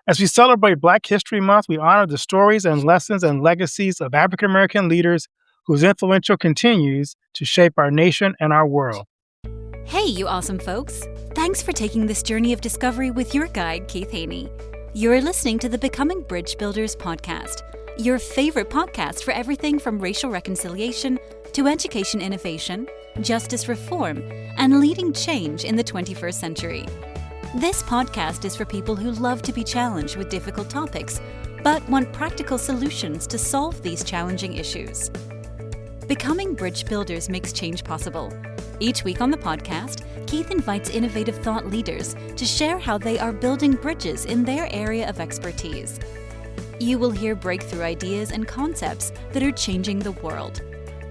As we celebrate Black History Month, we honor the stories and lessons and legacies of African American leaders whose influence continues to shape our nation and our world. Hey, you awesome folks! Thanks for taking this journey of discovery with your guide, Keith Haney. You're listening to the Becoming Bridge Builders podcast, your favorite podcast for everything from racial reconciliation to education innovation, justice reform, and leading change in the 21st century. This podcast is for people who love to be challenged with difficult topics, but want practical solutions to solve these challenging issues. Becoming Bridge Builders makes change possible. Each week on the podcast, Keith invites innovative thought leaders to share how they are building bridges in their area of expertise. You will hear breakthrough ideas and concepts that are changing the world.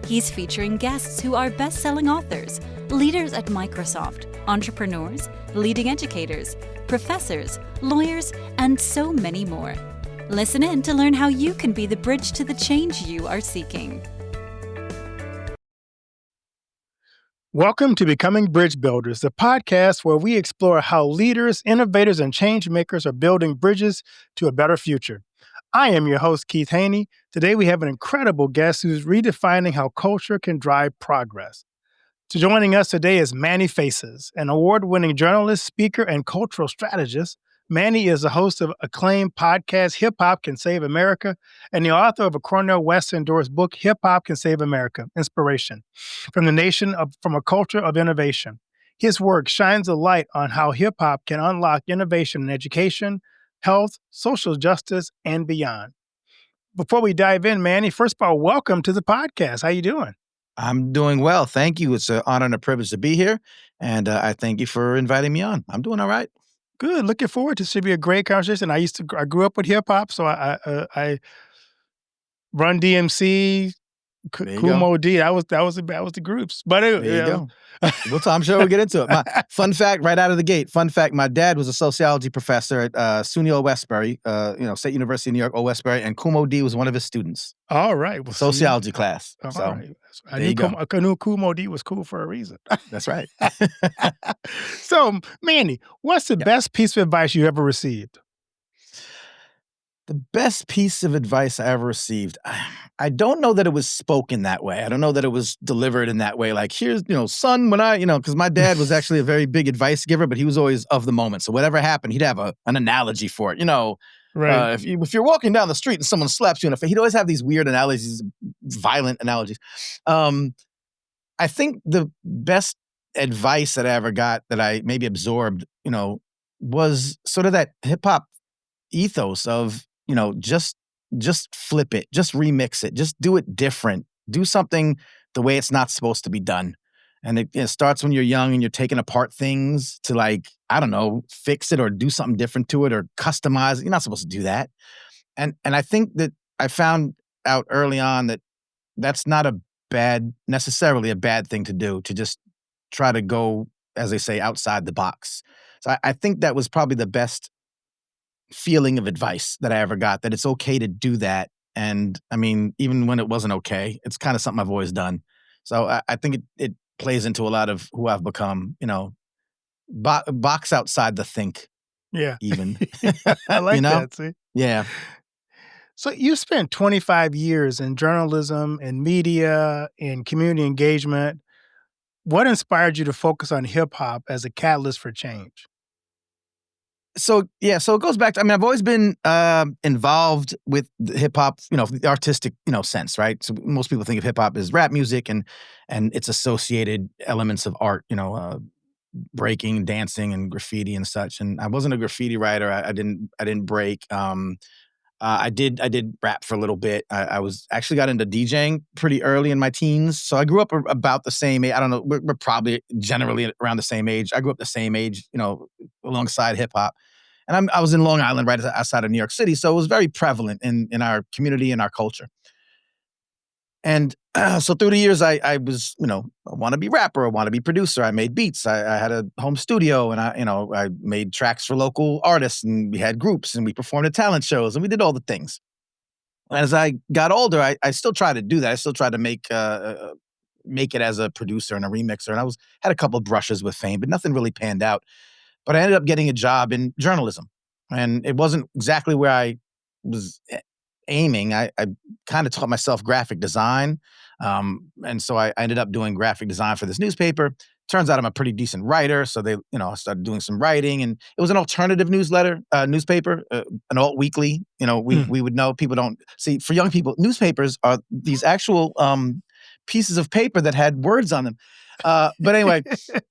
He's featuring guests who are best-selling authors, leaders at Microsoft, entrepreneurs, leading educators, professors, lawyers, and so many more. Listen in to learn how you can be the bridge to the change you are seeking. Welcome to Becoming Bridge Builders, the podcast where we explore how leaders, innovators, and change makers are building bridges to a better future. I am your host, Keith Haney. Today we have an incredible guest who's redefining how culture can drive progress. Joining us today is Manny Faces, an award-winning journalist, speaker, and cultural strategist. Manny is the host of acclaimed podcast Hip Hop Can Save America and the author of a Cornell West-endorsed book, Hip Hop Can Save America, Inspiration from a Culture of Innovation. His work shines a light on how hip-hop can unlock innovation in education, health, social justice, and beyond. Before we dive in, Manny, first of all, welcome to the podcast. How you doing? I'm doing well. Thank you. It's an honor and a privilege to be here. And I thank you for inviting me on. I'm doing all right. Good. Looking forward to it. Should be a great conversation. I grew up with hip hop, so I Run DMC, Kumo D. That was the groups. But there you go. I'm sure we'll get into it. Fun fact, right out of the gate. Fun fact: my dad was a sociology professor at SUNY Old Westbury, State University of New York, Old Westbury, and Kumo D was one of his students. All right, well, sociology class. All so right. I knew Kumo D was cool for a reason. That's right. So, Manny, what's the best piece of advice you ever received? The best piece of advice I ever received, I don't know that it was spoken that way. I don't know that it was delivered in that way. Like, here's, son, when because my dad was actually a very big advice giver, but he was always of the moment. So whatever happened, he'd have an analogy for it. Right. If you're walking down the street and someone slaps you in the face, he'd always have these weird analogies, violent analogies. I think the best advice that I ever got that I maybe absorbed, was sort of that hip hop ethos of, just flip it, just remix it, just do it different, do something the way it's not supposed to be done. And it starts when you're young and you're taking apart things to fix it or do something different to it or customize it. You're not supposed to do that. And I think that I found out early on that that's not necessarily a bad thing to do, to just try to go, as they say, outside the box. So I think that was probably the best feeling of advice that I ever got, that it's okay to do that. And I mean, even when it wasn't okay, it's kind of something I've always done. So I think it plays into a lot of who I've become, box outside the think. Yeah. Even. I like that, see? Yeah. So you spent 25 years in journalism and media and community engagement. What inspired you to focus on hip hop as a catalyst for change? So it goes back to, I've always been involved with hip hop, the artistic, sense, right? So most people think of hip hop as rap music and its associated elements of art, breaking, dancing, and graffiti and such. And I wasn't a graffiti writer. I didn't break. I did rap for a little bit. I was actually got into DJing pretty early in my teens. So I grew up about the same age. I don't know. We're probably generally around the same age. I grew up the same age, alongside hip hop. And I was in Long Island, right outside of New York City. So it was very prevalent in our community and our culture. And so through the years, I was, I want to be rapper, I want to be producer. I made beats. I had a home studio, and I made tracks for local artists, and we had groups, and we performed at talent shows, and we did all the things. And as I got older, I still tried to do that. I still tried to make it as a producer and a remixer. And had a couple of brushes with fame, but nothing really panned out. But I ended up getting a job in journalism. And it wasn't exactly where I was aiming. I kind of taught myself graphic design. And so I ended up doing graphic design for this newspaper. Turns out I'm a pretty decent writer. So I started doing some writing, and it was an alternative newspaper, an alt weekly. We would know, people don't see, for young people, newspapers are these actual pieces of paper that had words on them. But anyway,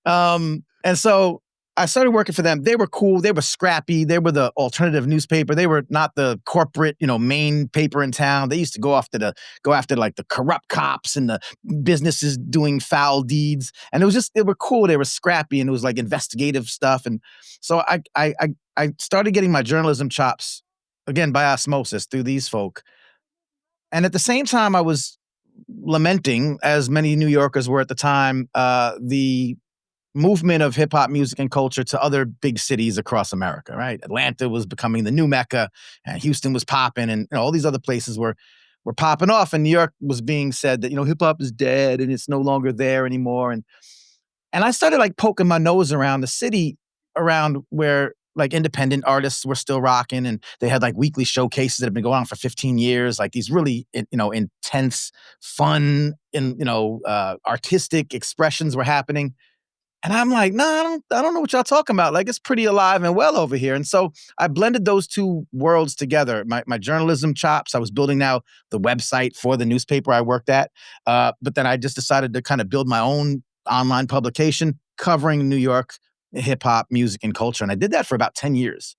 and so I started working for them. They were cool. They were scrappy. They were the alternative newspaper. They were not the corporate, main paper in town. They used to go after like the corrupt cops and the businesses doing foul deeds. And they were cool. They were scrappy, and it was like investigative stuff. And so I started getting my journalism chops, again, by osmosis through these folk. And at the same time, I was lamenting, as many New Yorkers were at the time, the movement of hip hop music and culture to other big cities across America, right? Atlanta was becoming the new Mecca, and Houston was popping, and all these other places were popping off. And New York was being said that, hip hop is dead and it's no longer there anymore. And I started like poking my nose around the city, around where like independent artists were still rocking, and they had like weekly showcases that have been going on for 15 years, like these really, intense, fun, and, artistic expressions were happening. And I'm like, nah, I don't know what y'all talking about. Like, it's pretty alive and well over here. And so I blended those two worlds together. My journalism chops. I was building now the website for the newspaper I worked at. But then I just decided to kind of build my own online publication covering New York hip hop music and culture. And I did that for about 10 years.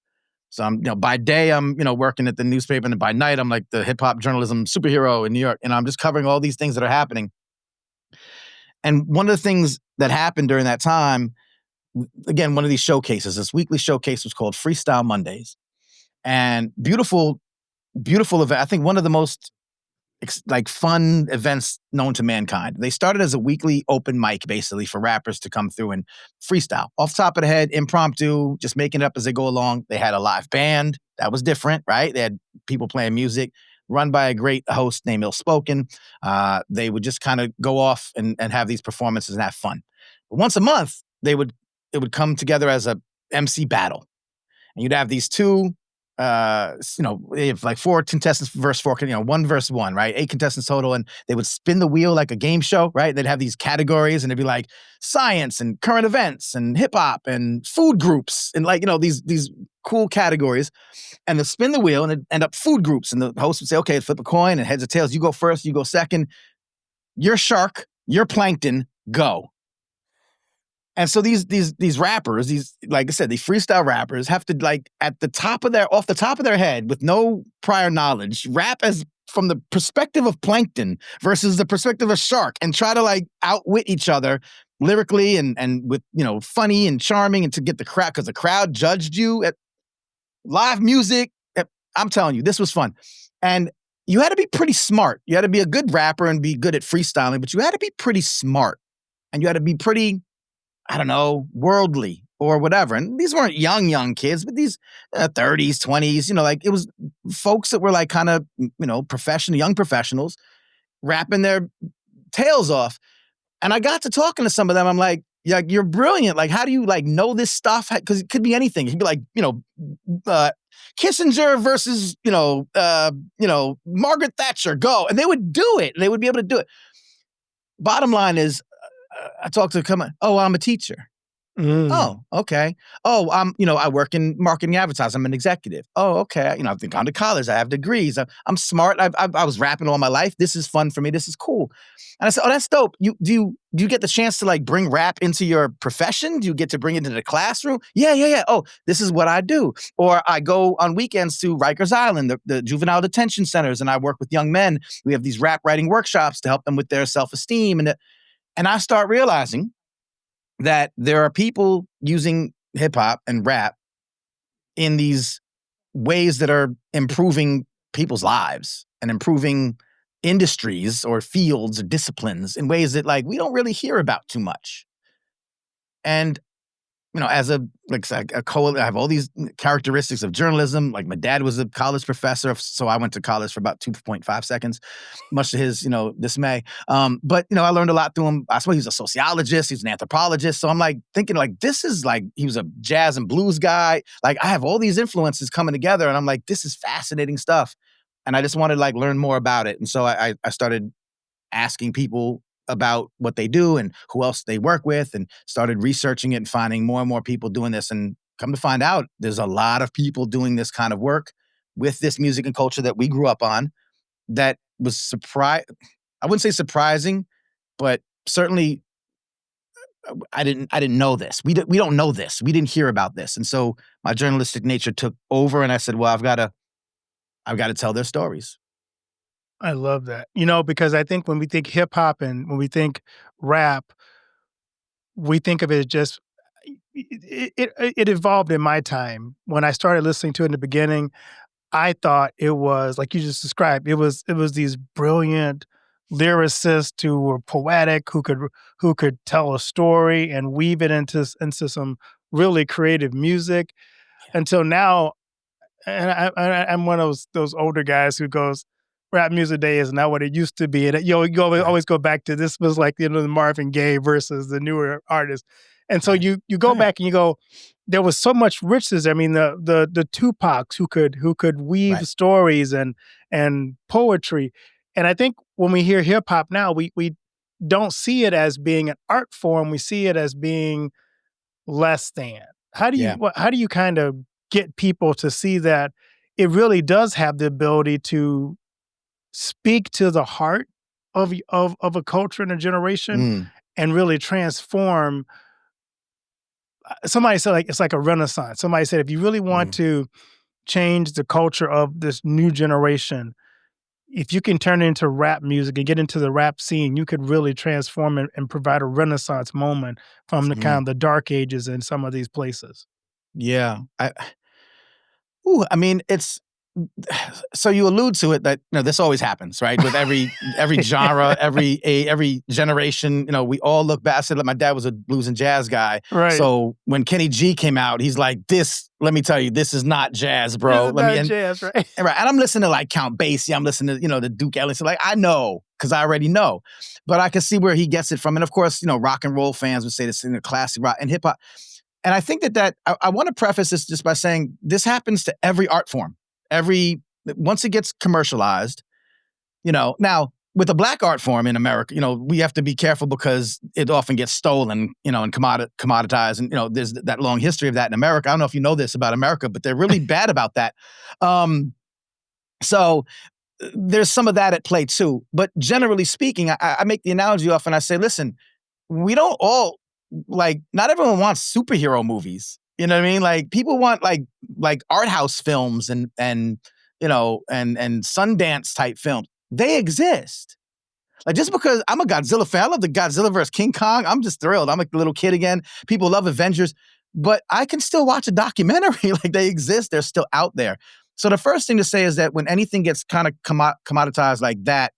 So I'm, by day I'm, working at the newspaper, and by night I'm like the hip hop journalism superhero in New York. And I'm just covering all these things that are happening. And one of the things that happened during that time, again, one of these showcases, this weekly showcase was called Freestyle Mondays. And beautiful, beautiful event. I think one of the most fun events known to mankind. They started as a weekly open mic, basically, for rappers to come through and freestyle. Off the top of the head, impromptu, just making it up as they go along. They had a live band. That was different, right? They had people playing music, run by a great host named Ill Spoken. They would just kind of go off and have these performances and have fun. But once a month, it would come together as a MC battle. And you'd have these two, they have like 4 contestants versus 4, 1 versus 1, right? 8 contestants total. And they would spin the wheel like a game show, right? They'd have these categories, and it'd be like science and current events and hip hop and food groups and these cool categories. And they'll spin the wheel, and it'd end up food groups. And the host would say, okay, flip a coin, and heads or tails, you go first, you go second. You're shark, you're plankton, go. And so these rappers, like I said, these freestyle rappers have to off the top of their head, with no prior knowledge, rap as from the perspective of plankton versus the perspective of shark, and try to outwit each other lyrically and with, funny and charming, and to get the crowd, because the crowd judged you at live music. I'm telling you, this was fun. And you had to be pretty smart. You had to be a good rapper and be good at freestyling, but you had to be pretty smart, and you had to be pretty, I don't know, worldly or whatever. And these weren't young kids, but these 30s, 20s, it was folks that were kind of, young professionals rapping their tails off. And I got to talking to some of them. I'm like, yeah, you're brilliant. Like, how do you know this stuff? Because it could be anything. It could be like, Kissinger versus, Margaret Thatcher, go. And they would do it. They would be able to do it. Bottom line is, I talked to I'm a teacher. Oh, okay. Oh, I work in marketing advertising. I'm an executive. Oh, okay. I've gone to college. I have degrees. I'm smart. I was rapping all my life. This is fun for me. This is cool. And I said, oh, that's dope. Do you get the chance to bring rap into your profession? Do you get to bring it into the classroom? Yeah. Oh, this is what I do. Or I go on weekends to Rikers Island, the juvenile detention centers, and I work with young men. We have these rap writing workshops to help them with their self-esteem. And I start realizing that there are people using hip hop and rap in these ways that are improving people's lives and improving industries or fields or disciplines in ways that we don't really hear about too much. And as a I have all these characteristics of journalism. Like my dad was a college professor, so I went to college for about 2.5 seconds, much to his, dismay. But I learned a lot through him. I suppose he was a sociologist, he's an anthropologist. So I'm like thinking like, this is like, he was a jazz and blues guy. Like I have all these influences coming together and I'm like, this is fascinating stuff. And I just wanted to like learn more about it. And so I started asking people about what they do and who else they work with, and started researching it and finding more and more people doing this. And come to find out, there's a lot of people doing this kind of work with this music and culture that we grew up on. That was I wouldn't say surprising, but certainly I didn't know this. We don't know this. We didn't hear about this. And so my journalistic nature took over, and I said, well, I've got to tell their stories. I love that. Because I think when we think hip hop and when we think rap, we think of it as just it evolved in my time. When I started listening to it in the beginning, I thought it was like you just described. It was these brilliant lyricists who were poetic, who could tell a story and weave it into some really creative music. Until now, and I'm one of those older guys who goes, rap music today is not what it used to be. And you always go back to this was like the Marvin Gaye versus the newer artists. And so you go back and you go, there was so much richness. I mean, the Tupacs who could weave stories and poetry. And I think when we hear hip hop now, we don't see it as being an art form. We see it as being less than. How do you kind of get people to see that it really does have the ability to speak to the heart of a culture and a generation and really transform? Somebody said like it's like a renaissance. Somebody said if you really want to change the culture of this new generation, if you can turn it into rap music and get into the rap scene, you could really transform and provide a renaissance moment from the kind of the dark ages in some of these places. Yeah. I mean, it's so you allude to it that this always happens, right? With every genre, every generation. We all look back. I said, my dad was a blues and jazz guy, right? So when Kenny G came out, he's like, "This, let me tell you, this is not jazz, bro." Jazz, right? And I'm listening to like Count Basie. I'm listening to the Duke Ellington. Like I know because I already know, but I can see where he gets it from. And of course, rock and roll fans would say this in the classic rock and hip hop. And I think that I want to preface this just by saying this happens to every art form. Once it gets commercialized, now with the black art form in America, we have to be careful because it often gets stolen, and commoditized. And, there's that long history of that in America. I don't know if you know this about America, but they're really bad about that. So there's some of that at play too. But generally speaking, I make the analogy often. I say, listen, we don't all not everyone wants superhero movies. You know what I mean? Like people want like art house films and Sundance type films. They exist. Like just because I'm a Godzilla fan, I love the Godzilla vs. King Kong. I'm just thrilled. I'm like the little kid again. People love Avengers, but I can still watch a documentary. Like they exist. They're still out there. So the first thing to say is that when anything gets kind of commoditized like that,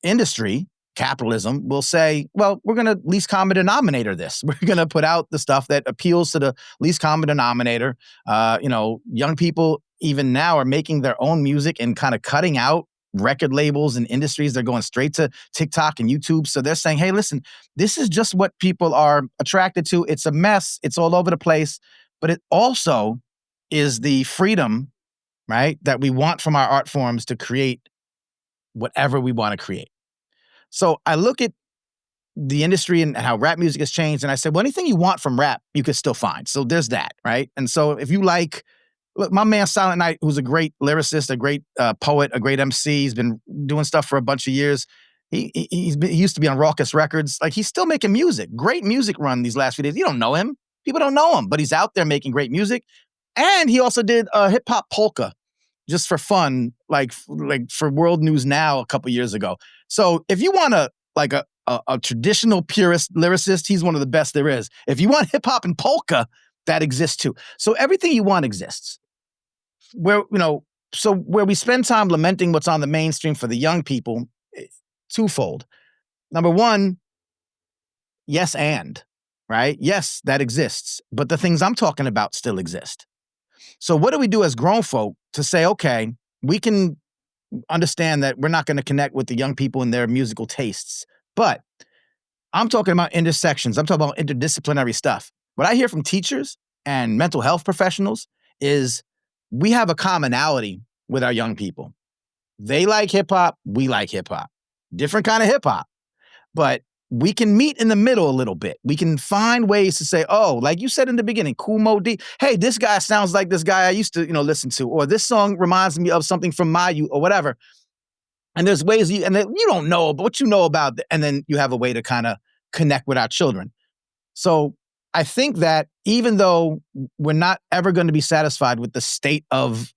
industry, capitalism will say, well, we're going to least common denominator this. We're going to put out the stuff that appeals to the least common denominator. Young people even now are making their own music and kind of cutting out record labels and industries. They're going straight to TikTok and YouTube. So they're saying, hey, listen, this is just what people are attracted to. It's a mess. It's all over the place. But it also is the freedom, right, that we want from our art forms to create whatever we want to create. So I look at the industry and how rap music has changed, and I said, well, anything you want from rap, you could still find. So there's that, right? And so if you look, my man Silent Night, who's a great lyricist, a great poet, a great MC, he's been doing stuff for a bunch of years. He used to be on Raucous Records. Like he's still making music. Great music run these last few days. You don't know him. People don't know him, but he's out there making great music. And he also did a hip hop polka just for fun, like for World News Now a couple years ago. So if you want a traditional purist lyricist, he's one of the best there is. If you want hip hop and polka, that exists too. So everything you want exists. Where we spend time lamenting what's on the mainstream for the young people, twofold. Number one, yes, and right? Yes, that exists, but the things I'm talking about still exist. So what do we do as grown folk to say, okay, we can understand that we're not going to connect with the young people and their musical tastes, but I'm talking about intersections. I'm talking about interdisciplinary stuff. What I hear from teachers and mental health professionals is we have a commonality with our young people. They like hip hop. We like hip hop. Different kind of hip hop. But we can meet in the middle a little bit. We can find ways to say, oh, like you said in the beginning, Kool Moe Dee. Hey, this guy sounds like this guy I used to, listen to, or this song reminds me of something from my youth, or whatever. And there's ways you don't know, but what you know about, and then you have a way to kind of connect with our children. So I think that even though we're not ever going to be satisfied with the state of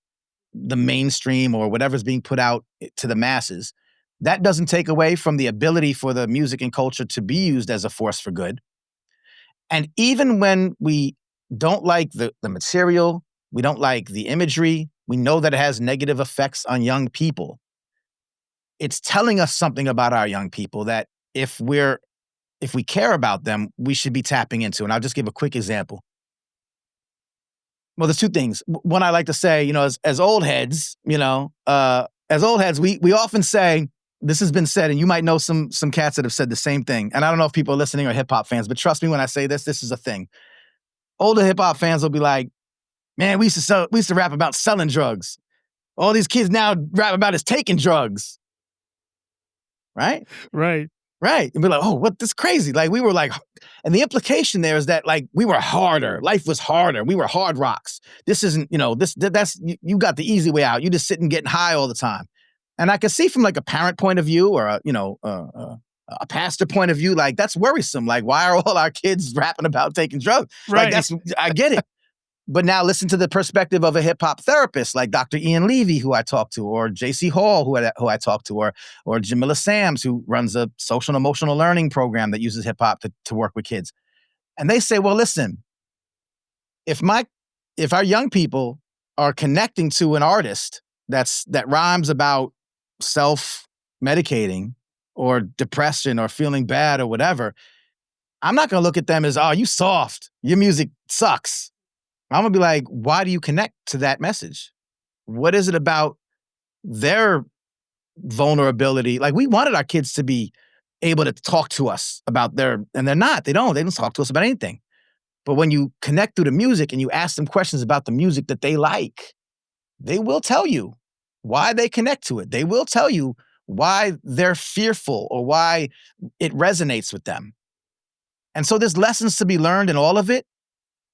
the mainstream or whatever's being put out to the masses, that doesn't take away from the ability for the music and culture to be used as a force for good. And even when we don't like the material, we don't like the imagery, we know that it has negative effects on young people. It's telling us something about our young people that if we care about them, we should be tapping into. And I'll just give a quick example. Well, there's two things. One, I like to say, as old heads, we often say, this has been said, and you might know some cats that have said the same thing. And I don't know if people are listening or hip hop fans, but trust me when I say this is a thing. Older hip hop fans will be like, man, we used to rap about selling drugs. All these kids now rap about is taking drugs. Right? Right. Right. And be like, oh, what? This is crazy. Like we were like, and the implication there is that like we were harder. Life was harder. We were hard rocks. This isn't, that's, you got the easy way out. You just sitting getting high all the time. And I can see from like a parent point of view or a pastor point of view, like that's worrisome. Like, why are all our kids rapping about taking drugs? Right. Like I get it. But now listen to the perspective of a hip hop therapist like Dr. Ian Levy, who I talked to, or J.C. Hall, who I talked to, or Jamila Sams, who runs a social and emotional learning program that uses hip hop to work with kids. And they say, well, listen, if our young people are connecting to an artist that rhymes about self-medicating or depression or feeling bad or whatever, I'm not going to look at them as, oh, you soft, your music sucks. I'm going to be like, why do you connect to that message? What is it about their vulnerability? Like we wanted our kids to be able to talk to us about and they're not, they don't talk to us about anything. But when you connect through the music and you ask them questions about the music that they like, they will tell you why they connect to it. They will tell you why they're fearful or why it resonates with them. And so there's lessons to be learned in all of it.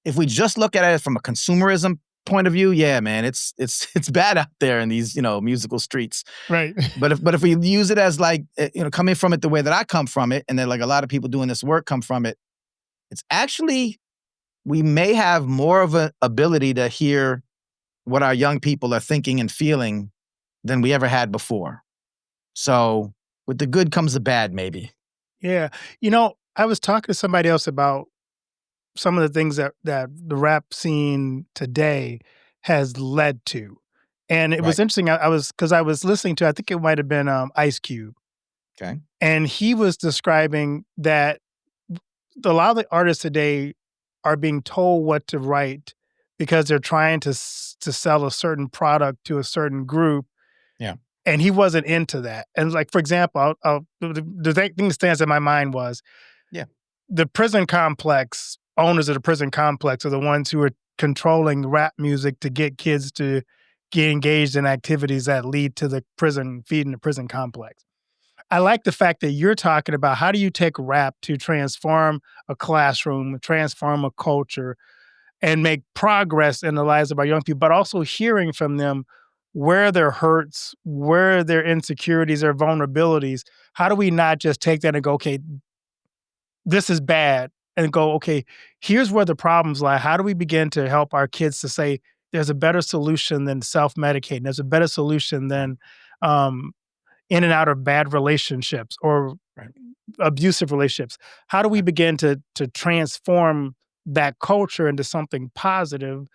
If we just look at it from a consumerism point of view, yeah, man, it's bad out there in these, musical streets. Right. But if we use it as like, coming from it the way that I come from it, and then like a lot of people doing this work come from it, it's actually, we may have more of an ability to hear what our young people are thinking and feeling than we ever had before. So with the good comes the bad, maybe. Yeah. I was talking to somebody else about some of the things that the rap scene today has led to. And it was interesting. I was listening to, I think it might've been Ice Cube. Okay. And he was describing that a lot of the artists today are being told what to write because they're trying to sell a certain product to a certain group. Yeah. And he wasn't into that. And like, for example, the thing that stands in my mind was, the prison complex, owners of the prison complex are the ones who are controlling rap music to get kids to get engaged in activities that lead to the prison, feeding the prison complex. I like the fact that you're talking about how do you take rap to transform a classroom, transform a culture, and make progress in the lives of our young people, but also hearing from them where their hurts, where their insecurities, their vulnerabilities. How do we not just take that and go, okay, this is bad, and go, okay, here's where the problems lie. How do we begin to help our kids to say there's a better solution than self-medicating? There's a better solution than in and out of bad relationships or abusive relationships. How do we begin to transform that culture into something positive,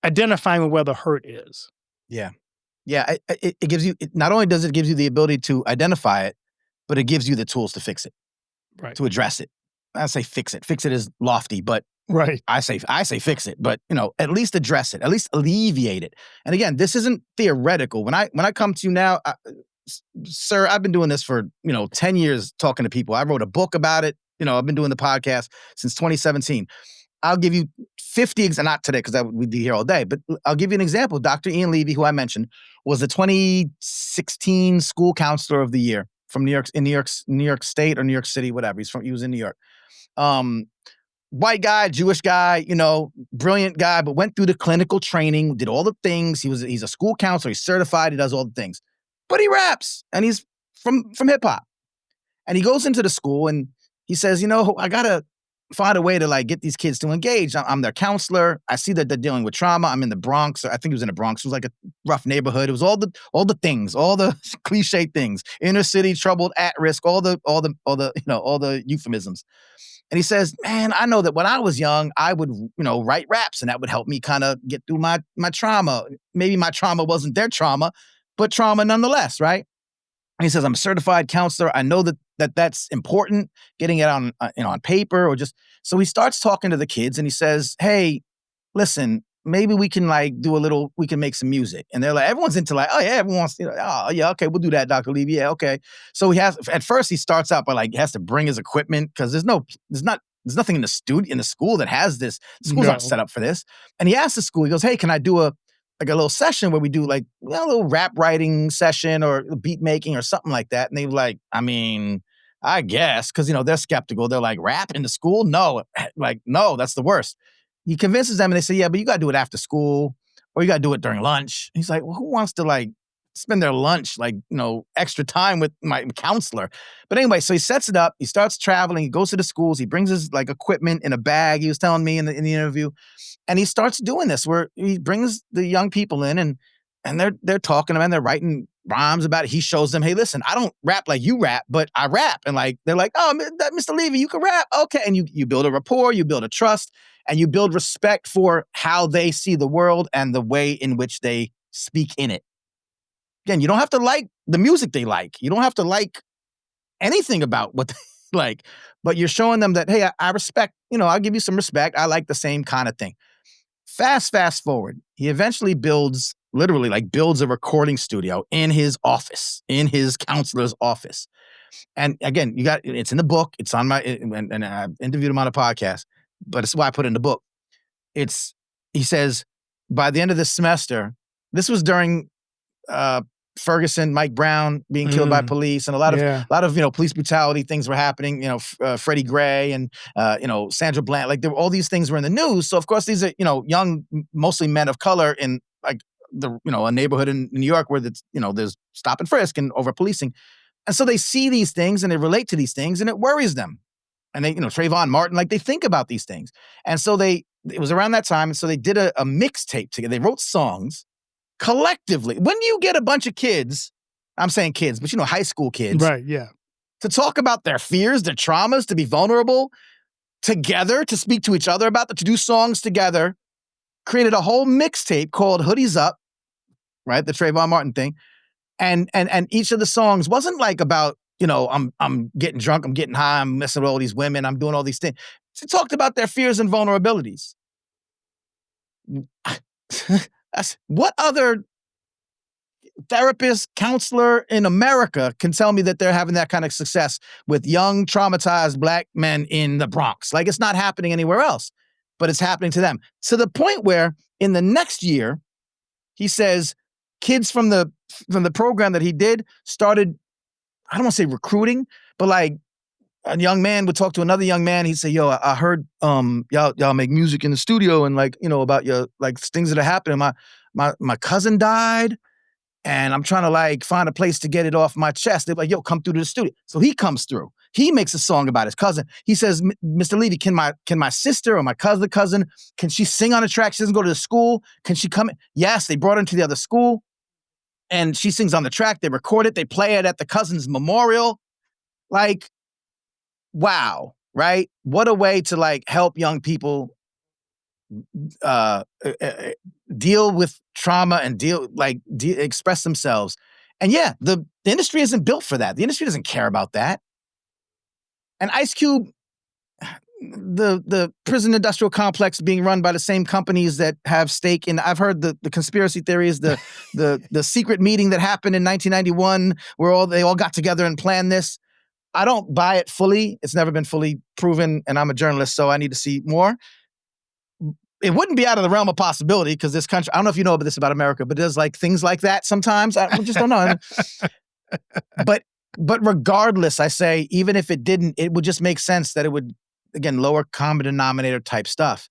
identifying where the hurt is? Yeah. Yeah. It gives you, not only does it give you the ability to identify it, but it gives you the tools to fix it. Right. To address it. I say fix it. Fix it is lofty, but Right. I say fix it, but at least address it, at least alleviate it. And again, this isn't theoretical. When I come to you now, sir, I've been doing this for 10 years talking to people. I wrote a book about it. I've been doing the podcast since 2017. I'll give you 50 not today because we'd be here all day, but I'll give you an example. Dr. Ian Levy, who I mentioned, was the 2016 school counselor of the year from New York State or New York City, whatever. He was in New York. White guy, Jewish guy, brilliant guy, but went through the clinical training, did all the things. He's a school counselor. He's certified. He does all the things, but he raps and he's from hip hop. And he goes into the school and he says, I gotta find a way to get these kids to engage. I'm their counselor. I see that they're dealing with trauma. I'm in the Bronx. I think he was in the Bronx. It was like a rough neighborhood. It was all the things, all the cliche things, inner city, troubled, at risk, all the euphemisms. And he says, man, I know that when I was young, I would, write raps and that would help me kind of get through my trauma. Maybe my trauma wasn't their trauma, but trauma nonetheless, right? And he says, I'm a certified counselor. I know that's important, getting it on paper or just. So he starts talking to the kids and he says, hey, listen, maybe we can we can make some music. And they're like, everyone's into oh yeah, everyone wants, oh yeah, okay, we'll do that, Dr. Levy. Yeah, okay. So at first he starts out by he has to bring his equipment because there's nothing in the school that has this. The school's not set up for this. And he asks the school, he goes, hey, can I do a little session where we do a little rap writing session or beat making or something like that? And they were like, I mean, I guess, because they're skeptical. They're like, rap in the school? No, no, that's the worst. He convinces them and they say, yeah, but you got to do it after school or you got to do it during lunch. And he's like, well, who wants to spend their lunch, extra time with my counselor? But anyway, so he sets it up. He starts traveling. He goes to the schools. He brings his equipment in a bag. He was telling me in the interview. And he starts doing this where he brings the young people in and they're talking to him and they're writing rhymes about it. He shows them, hey, listen, I don't rap like you rap, but I rap. And they're like, oh, Mr. Levy, you can rap. Okay. And you build a rapport, you build a trust, and you build respect for how they see the world and the way in which they speak in it. Again, you don't have to like the music they like. You don't have to like anything about what they like, but you're showing them that, hey, I respect, I'll give you some respect. I like the same kind of thing. Fast forward. He eventually builds a recording studio in his office, in his counselor's office. And again, it's in the book. It's on and I interviewed him on a podcast, but it's why I put it in the book. He says, by the end of this semester, this was during Ferguson, Mike Brown being killed by police, and a lot of police brutality things were happening. Freddie Gray and Sandra Bland, there were all these things were in the news. So of course these are young, mostly men of color in a neighborhood in New York where there's stop and frisk and over policing, and so they see these things and they relate to these things and it worries them. And they Trayvon Martin, they think about these things, and so it was around that time, and so they did a mixtape together. They wrote songs collectively. When you get a bunch of kids, I'm saying kids, but high school kids, right? Yeah, to talk about their fears, their traumas, to be vulnerable together, to speak to each other about that, to do songs together, created a whole mixtape called Hoodies Up, right? The Trayvon Martin thing, and each of the songs wasn't about I'm getting drunk, I'm getting high, I'm messing with all these women, I'm doing all these things. It talked about their fears and vulnerabilities. What other therapist, counselor in America can tell me that they're having that kind of success with young, traumatized Black men in the Bronx? It's not happening anywhere else, but it's happening to them. To the point where in the next year, he says, kids from the program that he did started, I don't want to say recruiting, but a young man would talk to another young man. He'd say, yo, I heard y'all make music in the studio and about your things that are happening. My cousin died and I'm trying to find a place to get it off my chest. They're like, yo, come through to the studio. So he comes through. He makes a song about his cousin. He says, Mr. Levy, can my sister or my cousin, can she sing on a track? She doesn't go to the school. Can she come in? Yes, they brought her to the other school and she sings on the track. They record it. They play it at the cousin's memorial. Wow, right? What a way to help young people deal with trauma and express themselves. And yeah, the industry isn't built for that. The industry doesn't care about that. And Ice Cube, the prison industrial complex being run by the same companies that have stake in. I've heard the conspiracy theories, the secret meeting that happened in 1991 where they all got together and planned this. I don't buy it fully. It's never been fully proven, and I'm a journalist, so I need to see more. It wouldn't be out of the realm of possibility because this country, I don't know if you know about this about America, but there's like things like that sometimes. I just don't know. But regardless, I say, even if it didn't, it would just make sense that it would, again, lower common denominator type stuff.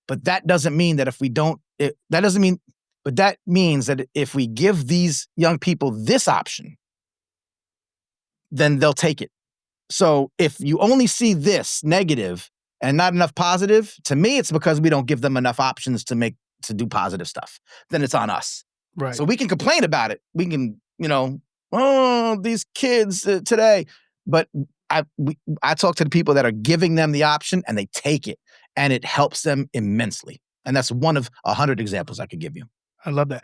But that doesn't mean that if we don't, but that means that if we give these young people this option, then they'll take it. So if you only see this negative and not enough positive, to me, it's because we don't give them enough options to do positive stuff. Then it's on us. Right. So we can complain about it. We can, these kids today. But I talk to the people that are giving them the option and they take it and it helps them immensely. And that's one of 100 examples I could give you. I love that.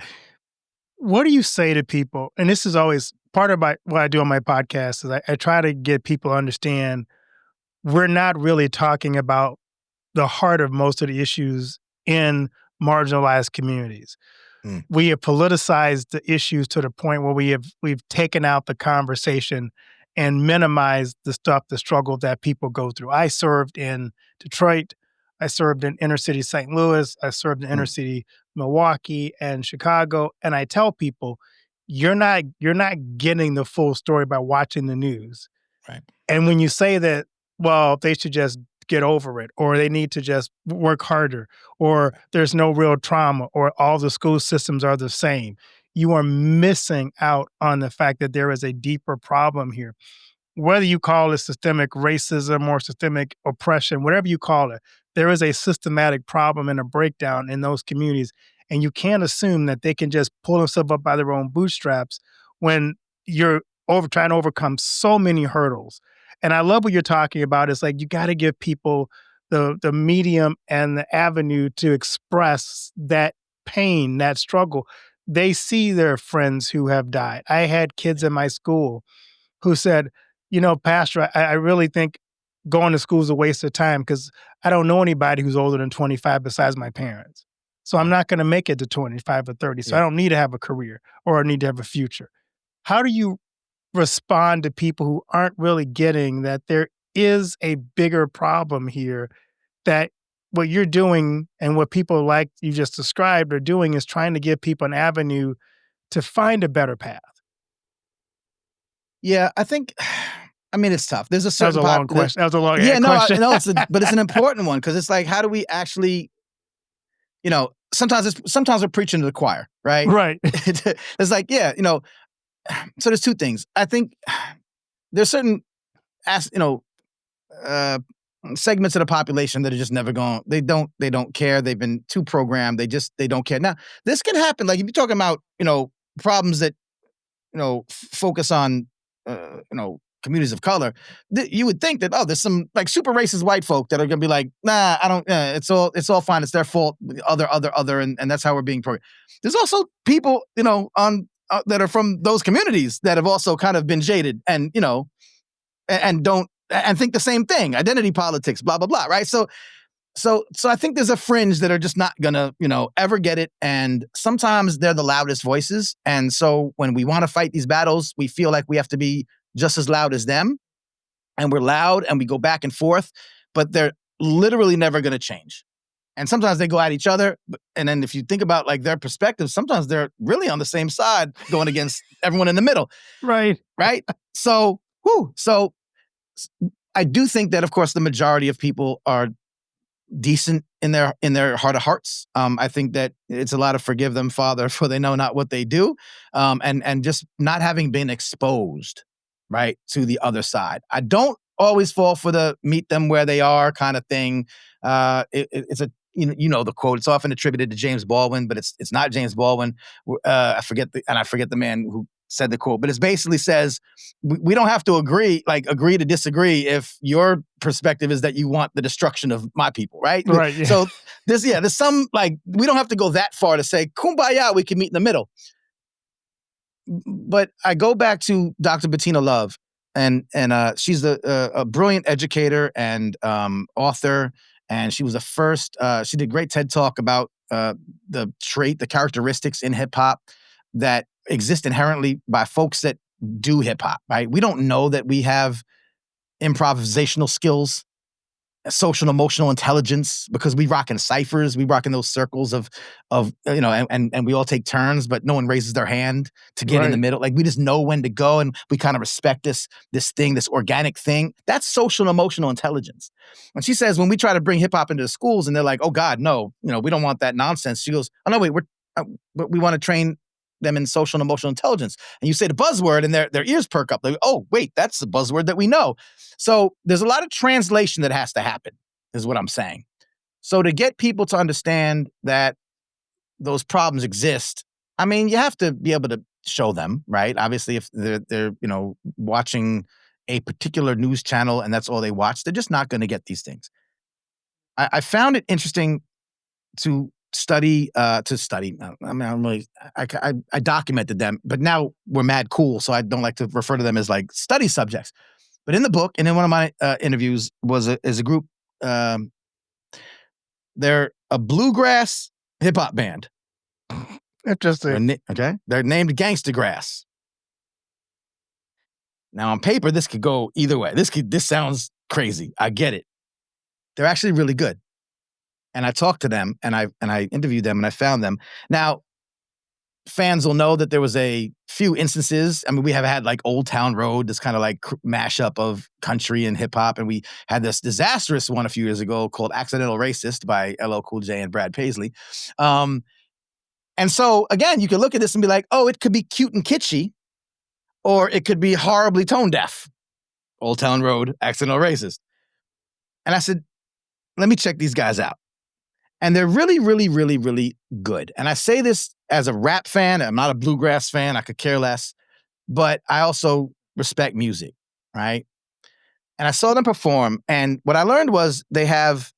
What do you say to people? And this is always part of what I do on my podcast is I try to get people to understand we're not really talking about the heart of most of the issues in marginalized communities. We have politicized the issues to the point where we've taken out the conversation and minimized the struggle that people go through. I served in Detroit. I served in inner city St. Louis. I served in inner city Milwaukee and Chicago. And I tell people, you're not getting the full story by watching the news. Right. And when you say that, well, they should just get over it, or they need to just work harder, or there's no real trauma, or all the school systems are the same, you are missing out on the fact that there is a deeper problem here. Whether you call it systemic racism or systemic oppression, whatever you call it, there is a systematic problem and a breakdown in those communities. And you can't assume that they can just pull themselves up by their own bootstraps when you're trying to overcome so many hurdles. And I love what you're talking about. It's like you got to give people the medium and the avenue to express that pain, that struggle. They see their friends who have died. I had kids in my school who said, Pastor, I really think going to school is a waste of time because I don't know anybody who's older than 25 besides my parents. So I'm not going to make it to 25 or 30. So I don't need to have a career or I need to have a future. How do you respond to people who aren't really getting that there is a bigger problem here, that what you're doing and what people like you just described are doing is trying to give people an avenue to find a better path? Yeah, I think, it's tough. There's a certain... That was a long question. That was a long question. But it's an important one because it's like, how do we actually, sometimes we're preaching to the choir, right? Right. It's like, so there's two things. I think there's certain, segments of the population that are just never going. They don't care. They've been too programmed. They don't care. Now, this can happen. Like if you're talking about, problems that, focus on, communities of color, you would think that, there's some like super racist white folk that are going to be like, nah, I don't, it's all fine. It's their fault. Other, and that's how we're being programmed. There's also people, that are from those communities that have also kind of been jaded and, and think the same thing, identity politics, blah, blah, blah. Right. So I think there's a fringe that are just not gonna, ever get it. And sometimes they're the loudest voices. And so when we want to fight these battles, we feel like we have to be just as loud as them. And we're loud and we go back and forth, but they're literally never going to change. And sometimes they go at each other. And then if you think about like their perspectives, sometimes they're really on the same side going against everyone in the middle. Right. Right. So I do think that, of course, the majority of people are decent in their heart of hearts. I think that it's a lot of forgive them, Father, for they know not what they do. And just not having been exposed, right, to the other side. I don't always fall for the meet them where they are kind of thing. It's a, the quote, it's often attributed to James Baldwin, but it's not James Baldwin. I forget the man who said the quote, but it basically says, we don't have to agree to disagree if your perspective is that you want the destruction of my people, right? Right. Yeah. So there's some, like, we don't have to go that far to say, kumbaya, we can meet in the middle. But I go back to Dr. Bettina Love, and she's a brilliant educator and author, and she was the first. She did a great TED talk about the characteristics in hip hop that exist inherently by folks that do hip hop. Right? We don't know that we have improvisational skills, social and emotional intelligence, because we rock in ciphers, we rock in those circles of and we all take turns, but no one raises their hand to get in the middle. Like, we just know when to go, and we kind of respect this thing, this organic thing. That's social and emotional intelligence. And she says, when we try to bring hip hop into the schools and they're like, oh God, no, we don't want that nonsense. She goes, oh no, wait, we want to train them in social and emotional intelligence. And you say the buzzword and their ears perk up. They go, oh, wait, that's the buzzword that we know. So there's a lot of translation that has to happen, is what I'm saying. So to get people to understand that those problems exist, I mean, you have to be able to show them, right? Obviously, if they're watching a particular news channel and that's all they watch, they're just not going to get these things. I found it interesting to study. I mean, I documented them, but now we're mad cool, so I don't like to refer to them as like study subjects. But in the book and in one of my interviews is a group. They're a bluegrass hip hop band. Interesting. Okay, they're named Gangsta Grass. Now on paper, this could go either way. This sounds crazy. I get it. They're actually really good. And I talked to them, and I interviewed them, and I found them. Now, fans will know that there was a few instances. I mean, we have had like Old Town Road, this kind of like mashup of country and hip hop, and we had this disastrous one a few years ago called "Accidental Racist" by LL Cool J and Brad Paisley. And so again, you could look at this and be like, oh, it could be cute and kitschy, or it could be horribly tone deaf. Old Town Road, Accidental Racist. And I said, let me check these guys out. And they're really, really, really, really good. And I say this as a rap fan. I'm not a bluegrass fan. I could care less. But I also respect music, right? And I saw them perform. And what I learned was they have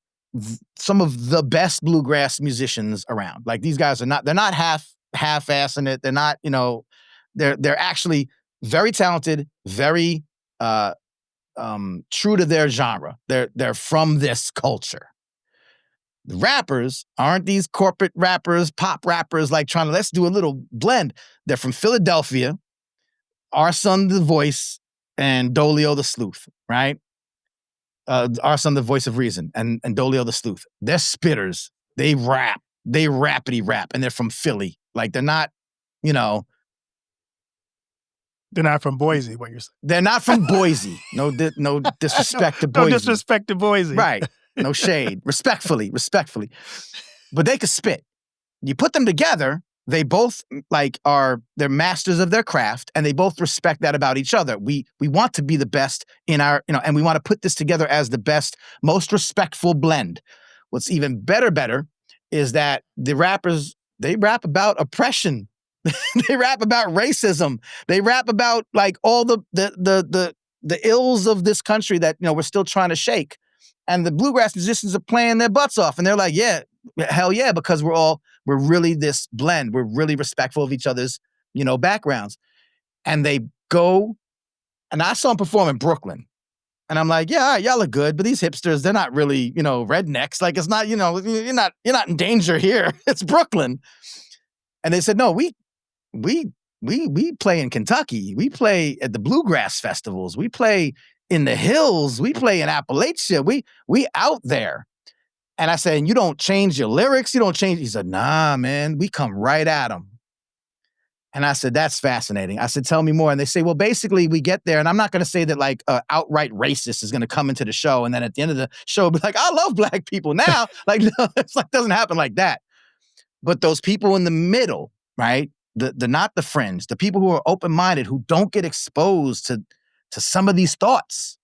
some of the best bluegrass musicians around. Like, these guys they're not half-assing it. They're not, they're actually very talented, very true to their genre. They're from this culture. The rappers aren't these corporate rappers, pop rappers, like trying to, let's do a little blend. They're from Philadelphia, Our Son the Voice, and Dolio the Sleuth, right? Our Son the Voice of Reason, and Dolio the Sleuth. They're spitters. They rap. They rappity rap, and they're from Philly. Like, they're not, They're not from Boise, what you're saying. They're not from Boise. No disrespect to Boise. No disrespect to Boise. Right. No shade. Respectfully. But they could spit. You put them together, they both they're masters of their craft, and they both respect that about each other. We want to be the best in our, and we want to put this together as the best, most respectful blend. What's even better is that the rappers, they rap about oppression. They rap about racism. They rap about like all the ills of this country that, we're still trying to shake. And the bluegrass musicians are playing their butts off. And they're like, yeah, hell yeah, because we're really this blend. We're really respectful of each other's, backgrounds. And they go, and I saw them perform in Brooklyn. And I'm like, yeah, all right, y'all are good, but these hipsters, they're not really, rednecks. Like, it's not, you're not in danger here. It's Brooklyn. And they said, no, we play in Kentucky. We play at the bluegrass festivals. We play in the hills. We play in Appalachia. We out there. And I said, and you don't change your lyrics? You don't change? He said, nah, man, we come right at them. And I said, that's fascinating. I said, tell me more. And they say, well, basically we get there, and I'm not going to say that like outright racist is going to come into the show, and then at the end of the show be like, I love black people now. Like, no, it's like, doesn't happen like that. But those people in the middle, right? The not the fringe, the people who are open-minded, who don't get exposed to some of these thoughts,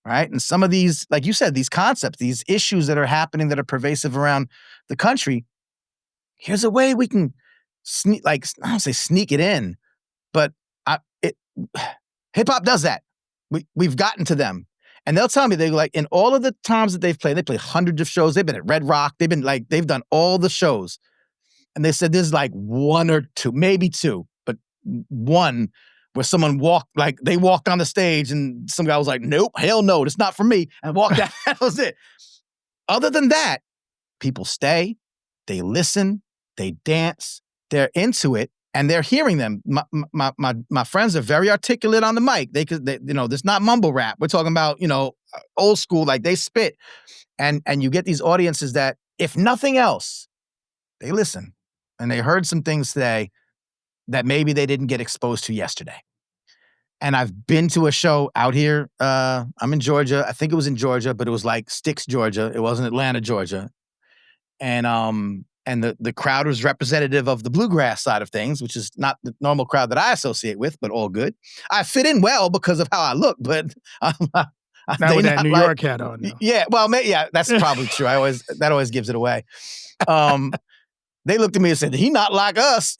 right? And some of these, like you said, these concepts, these issues that are happening that are pervasive around the country. Here's a way we can sneak, I don't say sneak it in, but hip hop does that. We've gotten to them. And they'll tell me, they like, in all of the times that they play hundreds of shows. They've been at Red Rock. They've done all the shows. And they said there's like one or two, maybe two, but one where someone they walked on the stage and some guy was like, nope, hell no, that's not for me, and walked out. That was it. Other than that, people stay, they listen, they dance, they're into it, and they're hearing them. My friends are very articulate on the mic. They this not mumble rap. We're talking about, old school, like they spit. And you get these audiences that, if nothing else, they listen. And they heard some things today that maybe they didn't get exposed to yesterday. And I've been to a show out here. I'm in Georgia. I think it was in Georgia, but it was like Sticks, Georgia. It wasn't Atlanta, Georgia. And the crowd was representative of the bluegrass side of things, which is not the normal crowd that I associate with, but all good. I fit in well because of how I look, but not with that New York hat on. Though. Yeah, well, that's probably true. That always gives it away. They looked at me and said, "He not like us,"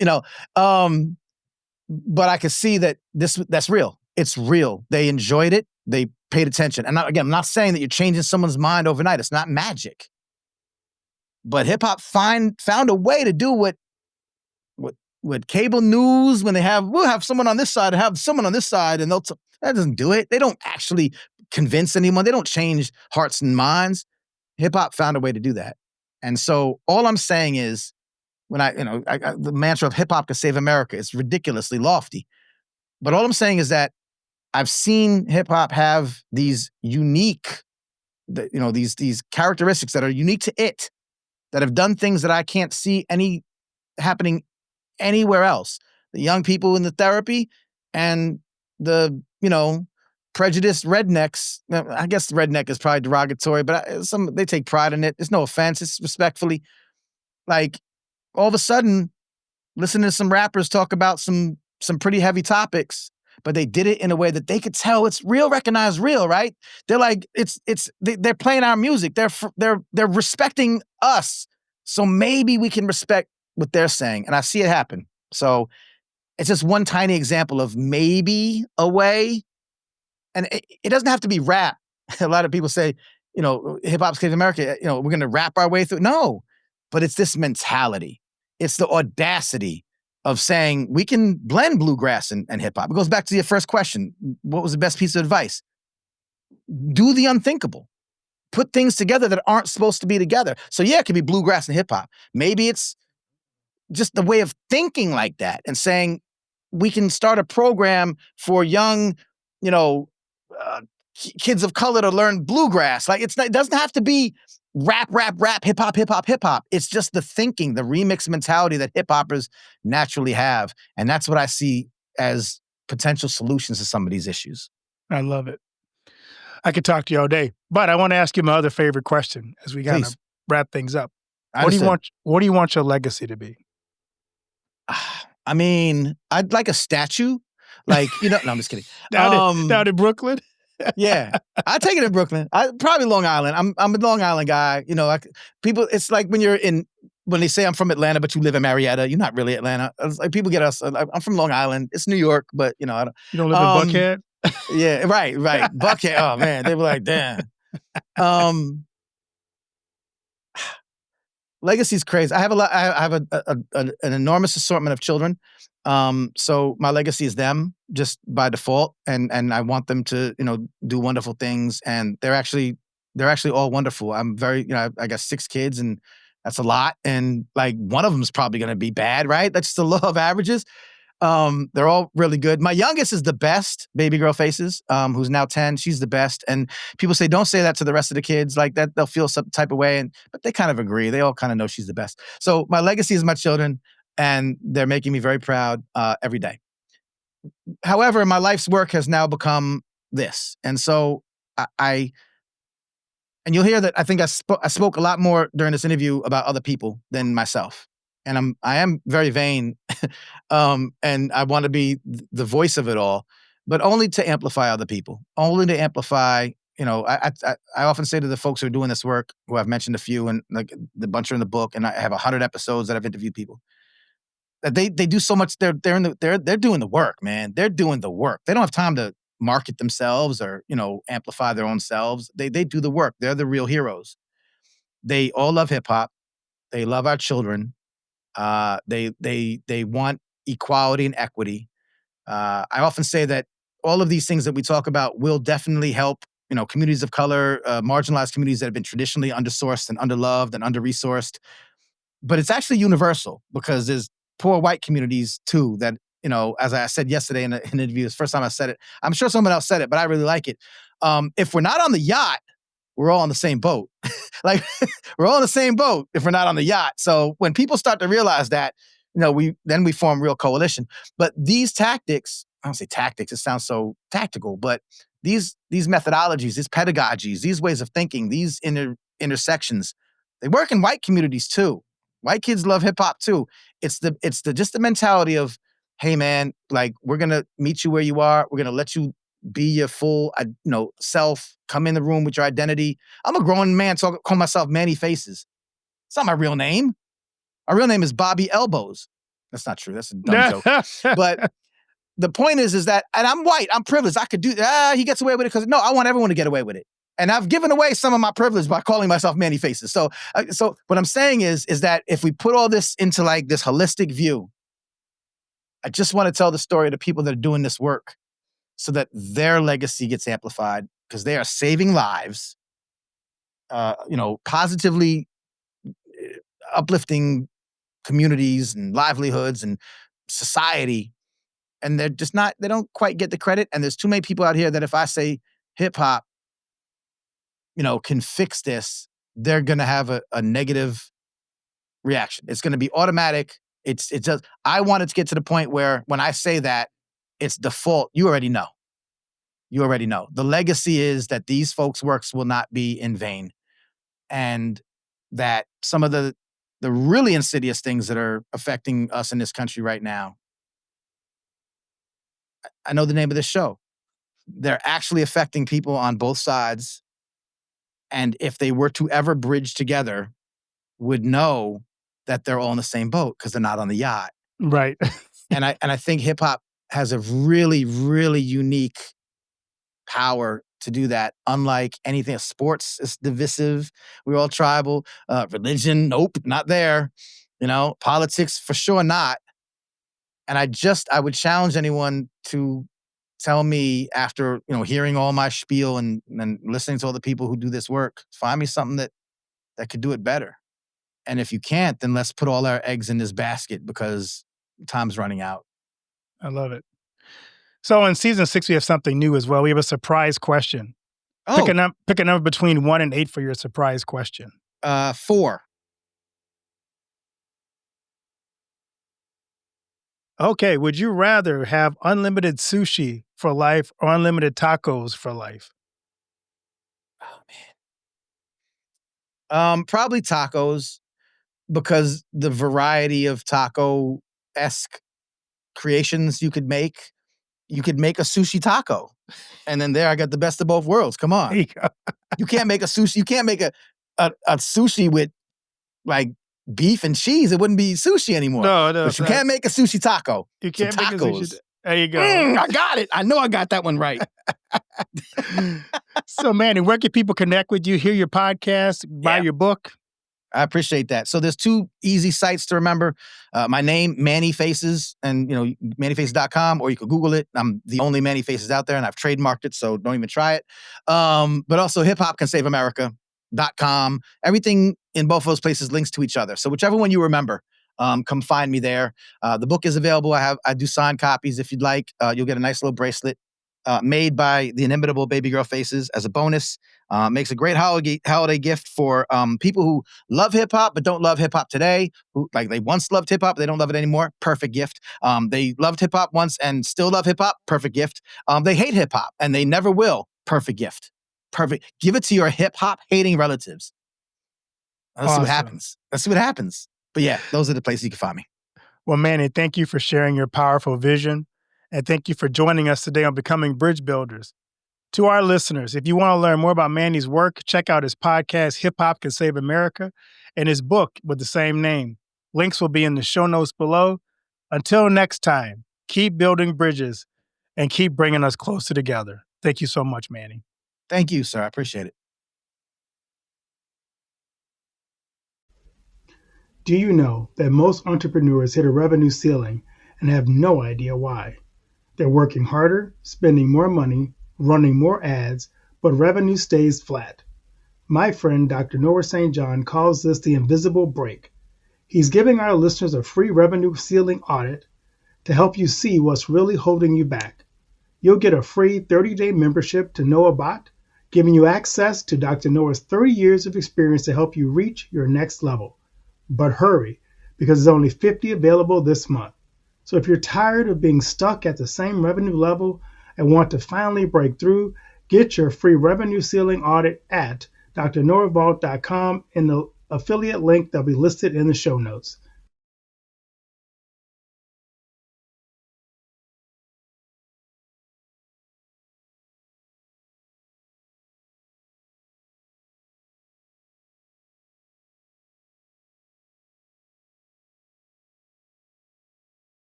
But I could see that that's real. It's real. They enjoyed it. They paid attention. And I'm not saying that you're changing someone's mind overnight. It's not magic. But hip hop found a way to do what cable news, when we'll have someone on this side and have someone on this side, and that doesn't do it. They don't actually convince anyone. They don't change hearts and minds. Hip hop found a way to do that. And so all I'm saying is, when the mantra of hip hop can save America, it's ridiculously lofty. But all I'm saying is that I've seen hip hop have these unique, these characteristics that are unique to it, that have done things that I can't see happening anywhere else. The young people in the therapy and the, prejudiced rednecks. I guess redneck is probably derogatory, but they take pride in it. There's no offense. It's respectfully. Like, all of a sudden, listening to some rappers talk about some pretty heavy topics, but they did it in a way that they could tell it's real, recognized real, right? They're like, they're playing our music. They're respecting us. So maybe we can respect what they're saying. And I see it happen. So it's just one tiny example of maybe a way. And it doesn't have to be rap. A lot of people say, hip hop saves America, we're going to rap our way through. No, but it's this mentality. It's the audacity of saying we can blend bluegrass and hip hop. It goes back to your first question. What was the best piece of advice? Do the unthinkable. Put things together that aren't supposed to be together. So yeah, it could be bluegrass and hip hop. Maybe it's just the way of thinking like that and saying we can start a program for young, kids of color to learn bluegrass. Like, it doesn't have to be rap, hip hop. It's just the thinking, the remix mentality that hip hoppers naturally have. And that's what I see as potential solutions to some of these issues. I love it. I could talk to you all day, but I want to ask you my other favorite question as we kind of wrap things up. What do you want your legacy to be? I mean, I'd like a statue. Like, no, I'm just kidding. Down in Brooklyn? Yeah, I take it in Brooklyn. Probably Long Island. I'm a Long Island guy. People. It's like when they say I'm from Atlanta, but you live in Marietta. You're not really Atlanta. It's like people get us. I'm from Long Island. It's New York, but I don't. You don't live in Buckhead? Yeah, right. Buckhead. Oh man, they were like, damn. Legacy's crazy. I have I have an enormous assortment of children. So my legacy is them just by default. And I want them to, do wonderful things. And they're actually all wonderful. I'm very, I got 6 kids and that's a lot. And like one of them is probably going to be bad, right? That's just the law of averages. They're all really good. My youngest is the best, baby girl faces, who's now 10. She's the best. And people say, don't say that to the rest of the kids, like that they'll feel some type of way. But they kind of agree. They all kind of know she's the best. So my legacy is my children, and they're making me very proud every day. However, my life's work has now become this. And so and you'll hear that I think I spoke a lot more during this interview about other people than myself. And I am very vain, and I want to be the voice of it all, but only to amplify other people, only to amplify. I often say to the folks who are doing this work, who I've mentioned a few, and like the bunch are in the book, and I have 100 episodes that I've interviewed people. That they do so much. They're doing the work, man. They're doing the work. They don't have time to market themselves or amplify their own selves. They do the work. They're the real heroes. They all love hip hop. They love our children. They want equality and equity. I often say that all of these things that we talk about will definitely help, communities of color, marginalized communities that have been traditionally undersourced and underloved and under-resourced. But it's actually universal because there's poor white communities too that, as I said yesterday in an interview, it's the first time I said it. I'm sure someone else said it, but I really like it. If we're not on the yacht, we're all on the same boat. Like we're all in the same boat if we're not on the yacht. So when people start to realize that, we form real coalition. But these tactics, I don't say tactics, it sounds so tactical, but these methodologies, these pedagogies, these ways of thinking, these intersections, they work in white communities too. White kids love hip hop too. It's just the mentality of, hey man, like we're gonna meet you where you are. We're gonna let you be your full, self. Come in the room with your identity. I'm a grown man, so I call myself Manny Faces. It's not my real name. My real name is Bobby Elbows. That's not true. That's a dumb joke. But the point is that, and I'm white. I'm privileged. I could do. He gets away with it because no, I want everyone to get away with it. And I've given away some of my privilege by calling myself Manny Faces. So what I'm saying is that if we put all this into like this holistic view, I just want to tell the story of the people that are doing this work so that their legacy gets amplified because they are saving lives, positively uplifting communities and livelihoods and society. And they're just not, they don't quite get the credit. And there's too many people out here that if I say hip hop, can fix this, they're going to have a negative reaction. It's going to be automatic. It's just, I want it to get to the point where when I say that, it's default. You already know. The legacy is that these folks' works will not be in vain. And that some of the really insidious things that are affecting us in this country right now, I know the name of this show. They're actually affecting people on both sides. And if they were to ever bridge together, would know that they're all in the same boat because they're not on the yacht. Right. And I think hip hop has a really, really unique power to do that. Unlike anything, sports is divisive. We're all tribal. Religion, nope, not there. Politics, for sure not. And I would challenge anyone to tell me after, hearing all my spiel and listening to all the people who do this work, find me something that could do it better. And if you can't, then let's put all our eggs in this basket because time's running out. I love it. So in season 6, we have something new as well. We have a surprise question. Oh. Pick a number between 1 and 8 for your surprise question. 4. Okay. Would you rather have unlimited sushi for life or unlimited tacos for life? Oh, man. Probably tacos because the variety of taco-esque creations you could make. You could make a sushi taco. And then there I got the best of both worlds. Come on. There you go. You can't make a sushi. You can't make a sushi with like beef and cheese. It wouldn't be sushi anymore. No. But you can't make a sushi taco. You can't make a sushi. There you go. I got it. I know I got that one right. So, Manny, where can people connect with you, hear your podcast, buy your book? I appreciate that. So there's 2 easy sites to remember. My name, Manny Faces, and mannyfaces.com, or you could Google it. I'm the only Manny Faces out there, and I've trademarked it, so don't even try it. But also hiphopcansaveamerica.com. Everything in both of those places links to each other. So whichever one you remember, come find me there. The book is available. I do signed copies if you'd like. You'll get a nice little bracelet made by the inimitable Baby Girl Faces as a bonus. Makes a great holiday gift for people who love hip hop but don't love hip hop today. Who like they once loved hip hop, they don't love it anymore. Perfect gift. They loved hip hop once and still love hip hop. Perfect gift. They hate hip hop and they never will. Perfect gift. Perfect. Give it to your hip hop hating relatives. Let's see what happens. But yeah, those are the places you can find me. Well, Manny, thank you for sharing your powerful vision. And thank you for joining us today on Becoming Bridge Builders. To our listeners, if you want to learn more about Manny's work, check out his podcast, Hip Hop Can Save America, and his book with the same name. Links will be in the show notes below. Until next time, keep building bridges and keep bringing us closer together. Thank you so much, Manny. Thank you, sir. I appreciate it. Do you know that most entrepreneurs hit a revenue ceiling and have no idea why? They're working harder, spending more money, running more ads, but revenue stays flat. My friend Dr. Noah St. John calls this the invisible break. He's giving our listeners a free revenue ceiling audit to help you see what's really holding you back. You'll get a free 30-day membership to NoahBot, giving you access to Dr. Noah's 30 years of experience to help you reach your next level. But hurry, because there's only 50 available this month. So if you're tired of being stuck at the same revenue level and want to finally break through, get your free revenue ceiling audit at drnoahvault.com in the affiliate link that'll be listed in the show notes.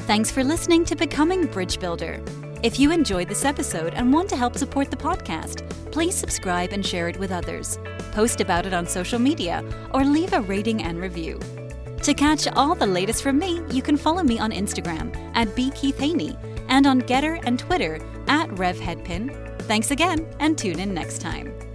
Thanks for listening to Becoming Bridge Builder. If you enjoyed this episode and want to help support the podcast, please subscribe and share it with others. Post about it on social media or leave a rating and review. To catch all the latest from me, you can follow me on Instagram at @bkeithhaney and on Getter and Twitter @RevHeadpin. Thanks again and tune in next time.